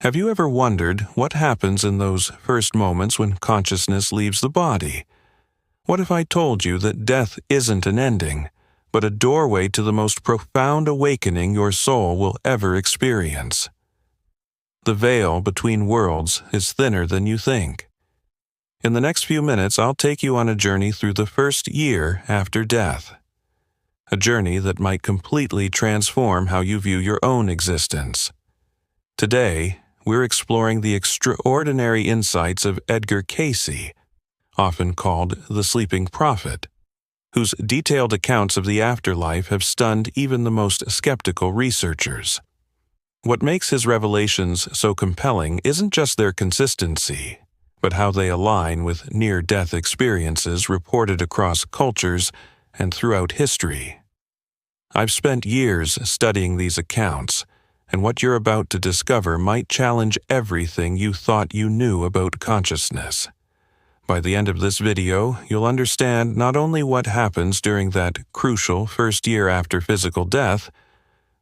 Have you ever wondered what happens in those first moments when consciousness leaves the body? What if I told you that death isn't an ending, but a doorway to the most profound awakening your soul will ever experience? The veil between worlds is thinner than you think. In the next few minutes, I'll take you on a journey through the first year after death. A journey that might completely transform how you view your own existence. Today, we're exploring the extraordinary insights of Edgar Cayce, often called the Sleeping Prophet, whose detailed accounts of the afterlife have stunned even the most skeptical researchers. What makes his revelations so compelling isn't just their consistency, but how they align with near-death experiences reported across cultures and throughout history. I've spent years studying these accounts, and what you're about to discover might challenge everything you thought you knew about consciousness. By the end of this video, you'll understand not only what happens during that crucial first year after physical death,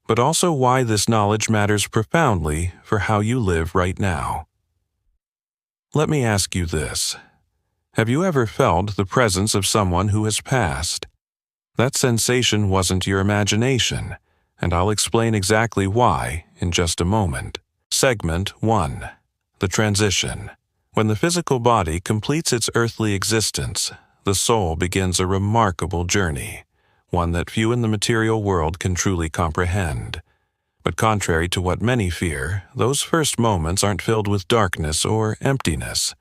but also why this knowledge matters profoundly for how you live right now. Let me ask you this. Have you ever felt the presence of someone who has passed? That sensation wasn't your imagination, and I'll explain exactly why in just a moment. Segment 1. The Transition. When the physical body completes its earthly existence, the soul begins a remarkable journey, one that few in the material world can truly comprehend. But contrary to what many fear, those first moments aren't filled with darkness or emptiness.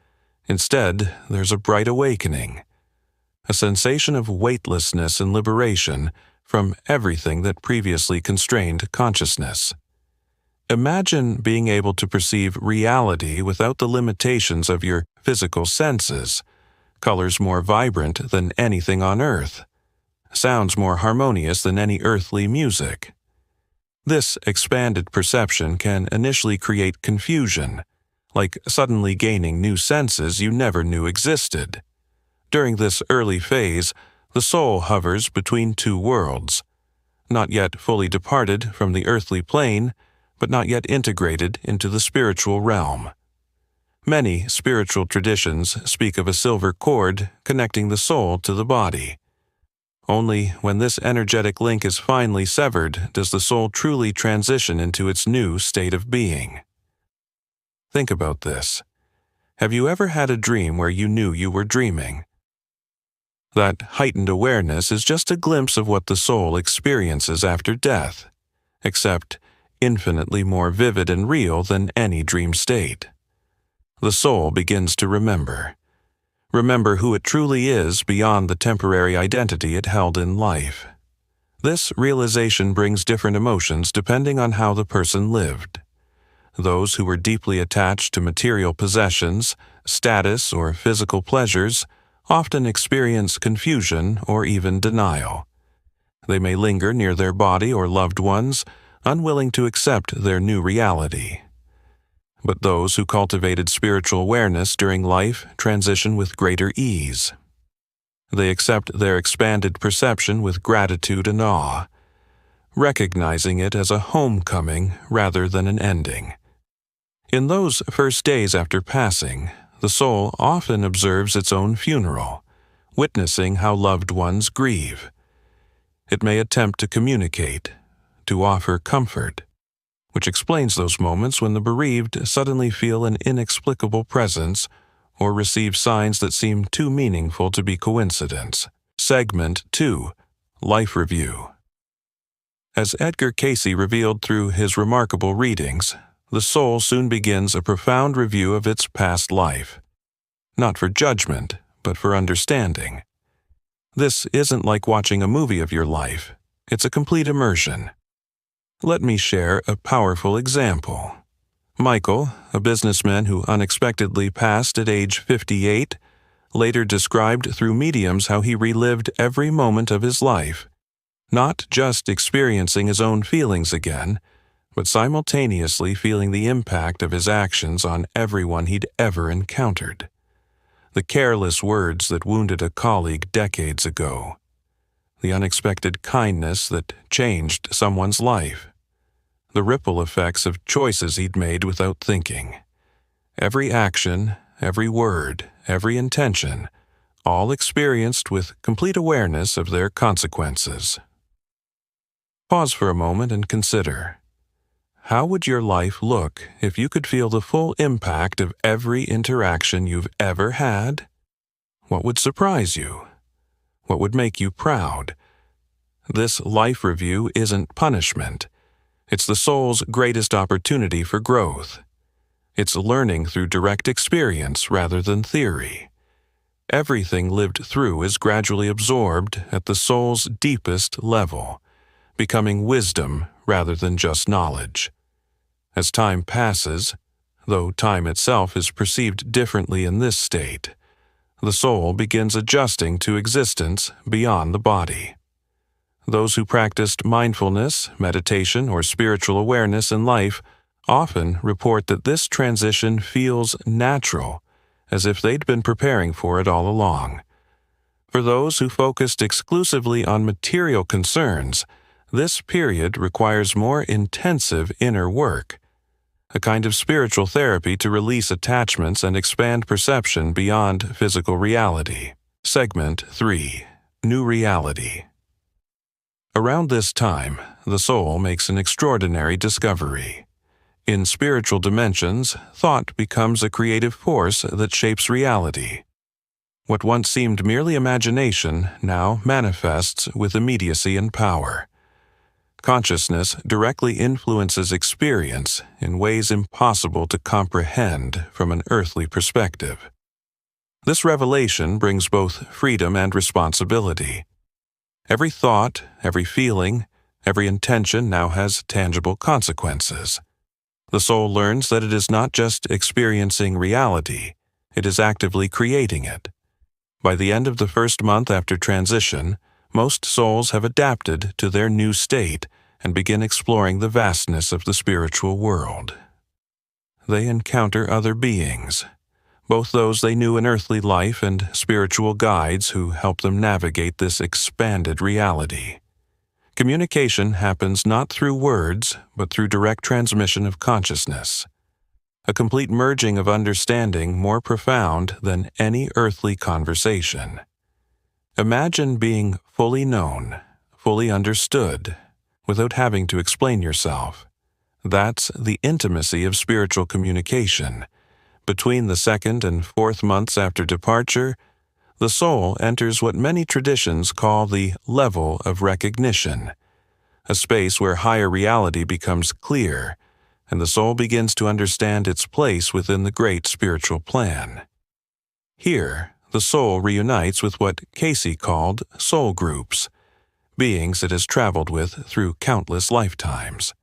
Instead, there's a bright awakening, a sensation of weightlessness and liberation from everything that previously constrained consciousness. Imagine being able to perceive reality without the limitations of your physical senses, colors more vibrant than anything on earth, sounds more harmonious than any earthly music. This expanded perception can initially create confusion, like suddenly gaining new senses you never knew existed. During this early phase, the soul hovers between two worlds, not yet fully departed from the earthly plane, but not yet integrated into the spiritual realm. Many spiritual traditions speak of a silver cord connecting the soul to the body. Only when this energetic link is finally severed does the soul truly transition into its new state of being. Think about this. Have you ever had a dream where you knew you were dreaming? That heightened awareness is just a glimpse of what the soul experiences after death, except infinitely more vivid and real than any dream state. The soul begins to remember who it truly is beyond the temporary identity it held in life. This realization brings different emotions depending on how the person lived. Those who were deeply attached to material possessions, status, or physical pleasures often experience confusion or even denial. They may linger near their body or loved ones, unwilling to accept their new reality. But those who cultivated spiritual awareness during life transition with greater ease. They accept their expanded perception with gratitude and awe, recognizing it as a homecoming rather than an ending. In those first days after passing, the soul often observes its own funeral, witnessing how loved ones grieve. It may attempt to communicate, to offer comfort, which explains those moments when the bereaved suddenly feel an inexplicable presence or receive signs that seem too meaningful to be coincidence. Segment 2. Life Review. As Edgar Cayce revealed through his remarkable readings, the soul soon begins a profound review of its past life, not for judgment, but for understanding. This isn't like watching a movie of your life. It's a complete immersion. Let me share a powerful example. Michael, a businessman who unexpectedly passed at age 58, later described through mediums how he relived every moment of his life, not just experiencing his own feelings again, but simultaneously feeling the impact of his actions on everyone he'd ever encountered. The careless words that wounded a colleague decades ago. The unexpected kindness that changed someone's life. the ripple effects of choices he'd made without thinking. Every action, every word, every intention, all experienced with complete awareness of their consequences. Pause for a moment and consider. How would your life look if you could feel the full impact of every interaction you've ever had? What would surprise you? What would make you proud? This life review isn't punishment. It's the soul's greatest opportunity for growth. It's learning through direct experience rather than theory. Everything lived through is gradually absorbed at the soul's deepest level, becoming wisdom rather than just knowledge. As time passes, though time itself is perceived differently in this state, the soul begins adjusting to existence beyond the body. Those who practiced mindfulness, meditation, or spiritual awareness in life often report that this transition feels natural, as if they'd been preparing for it all along. For those who focused exclusively on material concerns, this period requires more intensive inner work, a kind of spiritual therapy to release attachments and expand perception beyond physical reality. Segment 3. New Reality. Around this time, the soul makes an extraordinary discovery. In spiritual dimensions, thought becomes a creative force that shapes reality. What once seemed merely imagination now manifests with immediacy and power. Consciousness directly influences experience in ways impossible to comprehend from an earthly perspective. This revelation brings both freedom and responsibility. Every thought, every feeling, every intention now has tangible consequences. The soul learns that it is not just experiencing reality, it is actively creating it. By the end of the first month after transition, most souls have adapted to their new state and begin exploring the vastness of the spiritual world. They encounter other beings, both those they knew in earthly life and spiritual guides who help them navigate this expanded reality. Communication happens not through words, but through direct transmission of consciousness. A complete merging of understanding more profound than any earthly conversation. Imagine being fully known, fully understood, without having to explain yourself. That's the intimacy of spiritual communication. Between the second and fourth months after departure, the soul enters what many traditions call the level of recognition, a space where higher reality becomes clear, and the soul begins to understand its place within the great spiritual plan. Here, the soul reunites with what Cayce called soul groups, beings it has traveled with through countless lifetimes.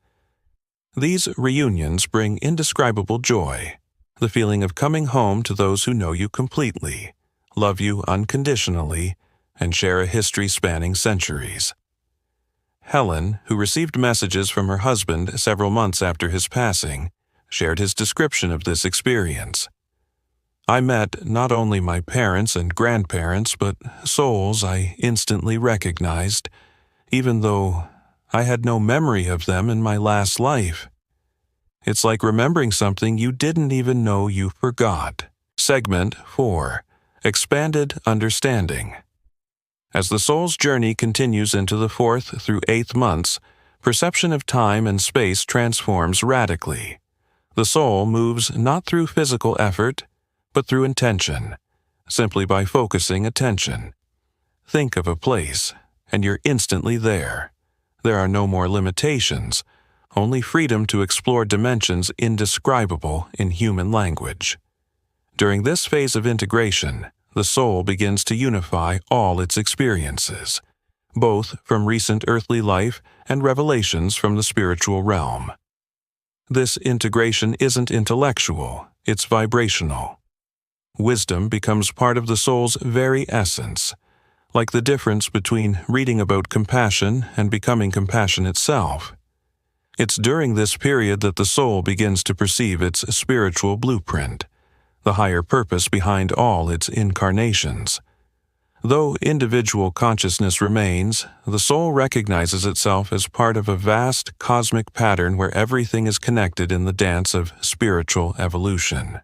These reunions bring indescribable joy, the feeling of coming home to those who know you completely, love you unconditionally, and share a history spanning centuries. Helen, who received messages from her husband several months after his passing, shared his description of this experience. I met not only my parents and grandparents, but souls I instantly recognized, even though I had no memory of them in my last life. It's like remembering something you didn't even know you forgot. Segment 4. Expanded Understanding. As the soul's journey continues into the 4th through 8th months, perception of time and space transforms radically. The soul moves not through physical effort, but through intention, simply by focusing attention. Think of a place, and you're instantly there. There are no more limitations, only freedom to explore dimensions indescribable in human language. During this phase of integration, the soul begins to unify all its experiences, both from recent earthly life and revelations from the spiritual realm. This integration isn't intellectual, it's vibrational. Wisdom becomes part of the soul's very essence, like the difference between reading about compassion and becoming compassion itself. It's during this period that the soul begins to perceive its spiritual blueprint, the higher purpose behind all its incarnations. Though individual consciousness remains, the soul recognizes itself as part of a vast cosmic pattern where everything is connected in the dance of spiritual evolution.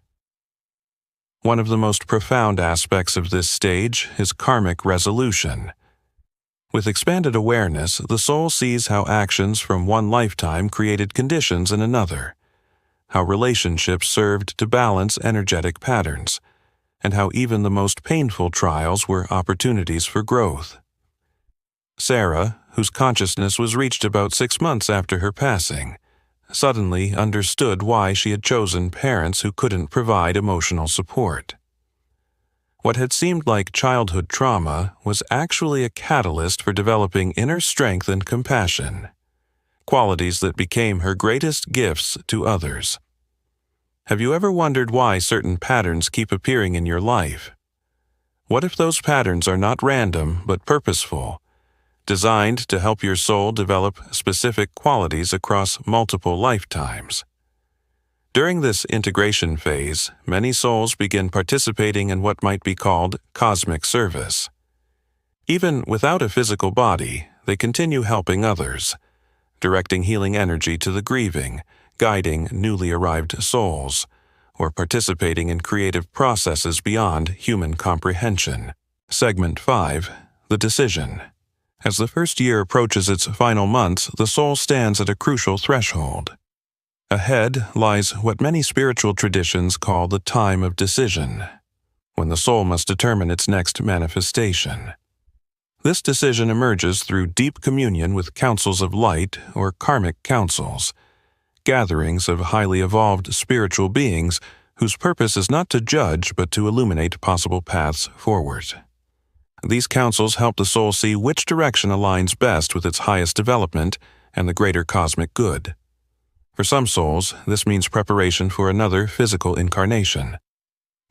One of the most profound aspects of this stage is karmic resolution. With expanded awareness, the soul sees how actions from one lifetime created conditions in another, how relationships served to balance energetic patterns, and how even the most painful trials were opportunities for growth. Sarah, whose consciousness was reached about 6 months after her passing, suddenly understood why she had chosen parents who couldn't provide emotional support. What had seemed like childhood trauma was actually a catalyst for developing inner strength and compassion, qualities that became her greatest gifts to others. Have you ever wondered why certain patterns keep appearing in your life? What if those patterns are not random but purposeful, designed to help your soul develop specific qualities across multiple lifetimes? During this integration phase, many souls begin participating in what might be called cosmic service. Even without a physical body, they continue helping others, directing healing energy to the grieving, guiding newly arrived souls, or participating in creative processes beyond human comprehension. Segment 5. The Decision. As the first year approaches its final months, the soul stands at a crucial threshold. Ahead lies what many spiritual traditions call the time of decision, when the soul must determine its next manifestation. This decision emerges through deep communion with councils of light or karmic councils, gatherings of highly evolved spiritual beings whose purpose is not to judge but to illuminate possible paths forward. These councils help the soul see which direction aligns best with its highest development and the greater cosmic good. For some souls, this means preparation for another physical incarnation.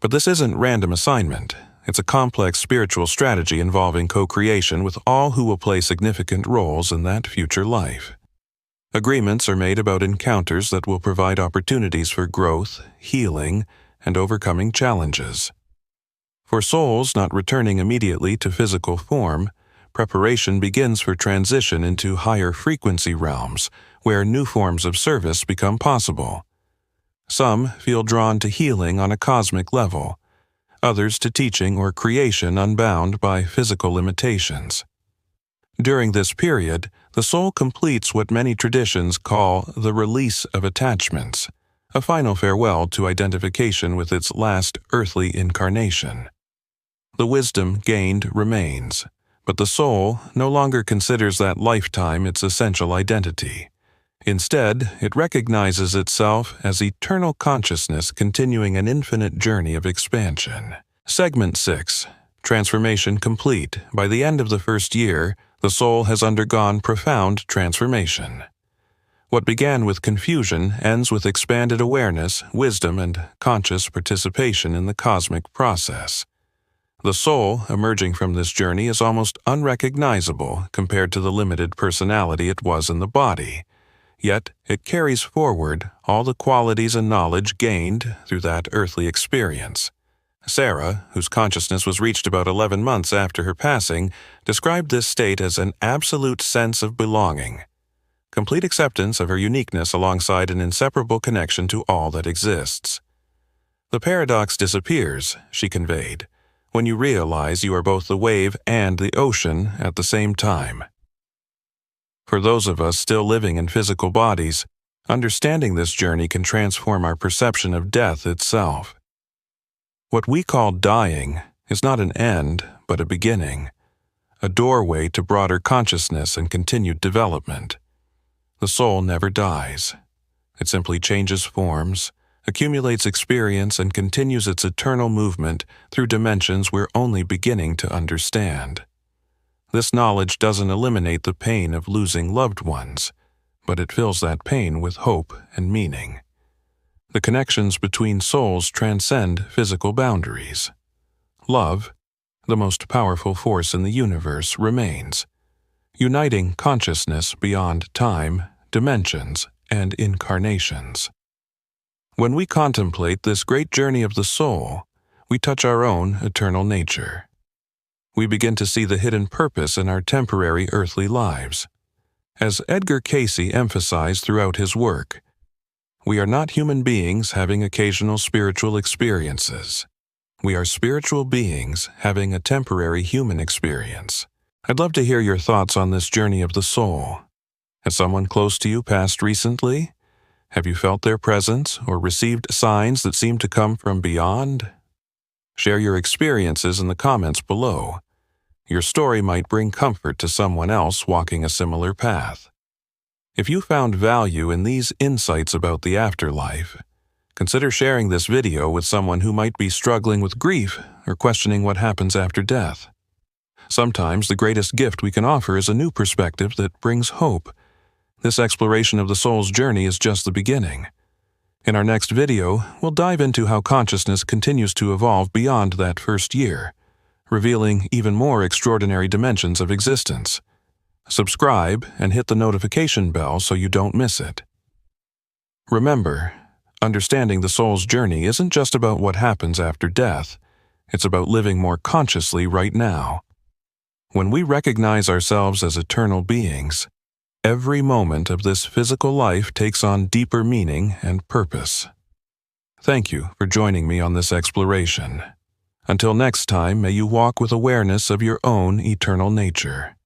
But this isn't random assignment. It's a complex spiritual strategy involving co-creation with all who will play significant roles in that future life. Agreements are made about encounters that will provide opportunities for growth, healing, and overcoming challenges. For souls not returning immediately to physical form, preparation begins for transition into higher frequency realms, where new forms of service become possible. Some feel drawn to healing on a cosmic level, others to teaching or creation unbound by physical limitations. During this period, the soul completes what many traditions call the release of attachments, a final farewell to identification with its last earthly incarnation. The wisdom gained remains, but the soul no longer considers that lifetime its essential identity. Instead, it recognizes itself as eternal consciousness continuing an infinite journey of expansion. Segment 6. Transformation complete. By the end of the first year, the soul has undergone profound transformation. What began with confusion ends with expanded awareness, wisdom, and conscious participation in the cosmic process. The soul, emerging from this journey, is almost unrecognizable compared to the limited personality it was in the body. Yet, it carries forward all the qualities and knowledge gained through that earthly experience. Sarah, whose consciousness was reached about 11 months after her passing, described this state as an absolute sense of belonging, complete acceptance of her uniqueness alongside an inseparable connection to all that exists. The paradox disappears, she conveyed, when you realize you are both the wave and the ocean at the same time. For those of us still living in physical bodies, understanding this journey can transform our perception of death itself. What we call dying is not an end, but a beginning, a doorway to broader consciousness and continued development. The soul never dies. It simply changes forms, accumulates experience, and continues its eternal movement through dimensions we're only beginning to understand. This knowledge doesn't eliminate the pain of losing loved ones, but it fills that pain with hope and meaning. The connections between souls transcend physical boundaries. Love, the most powerful force in the universe, remains, uniting consciousness beyond time, dimensions, and incarnations. When we contemplate this great journey of the soul, we touch our own eternal nature. we begin to see the hidden purpose in our temporary earthly lives. As Edgar Cayce emphasized throughout his work, we are not human beings having occasional spiritual experiences. We are spiritual beings having a temporary human experience. I'd love to hear your thoughts on this journey of the soul. Has someone close to you passed recently? Have you felt their presence or received signs that seem to come from beyond? Share your experiences in the comments below. Your story might bring comfort to someone else walking a similar path. If you found value in these insights about the afterlife, consider sharing this video with someone who might be struggling with grief or questioning what happens after death. Sometimes the greatest gift we can offer is a new perspective that brings hope. This exploration of the soul's journey is just the beginning. In our next video, we'll dive into how consciousness continues to evolve beyond that first year, revealing even more extraordinary dimensions of existence. Subscribe and hit the notification bell so you don't miss it. Remember, understanding the soul's journey isn't just about what happens after death. It's about living more consciously right now. When we recognize ourselves as eternal beings, every moment of this physical life takes on deeper meaning and purpose. Thank you for joining me on this exploration. Until next time, may you walk with awareness of your own eternal nature.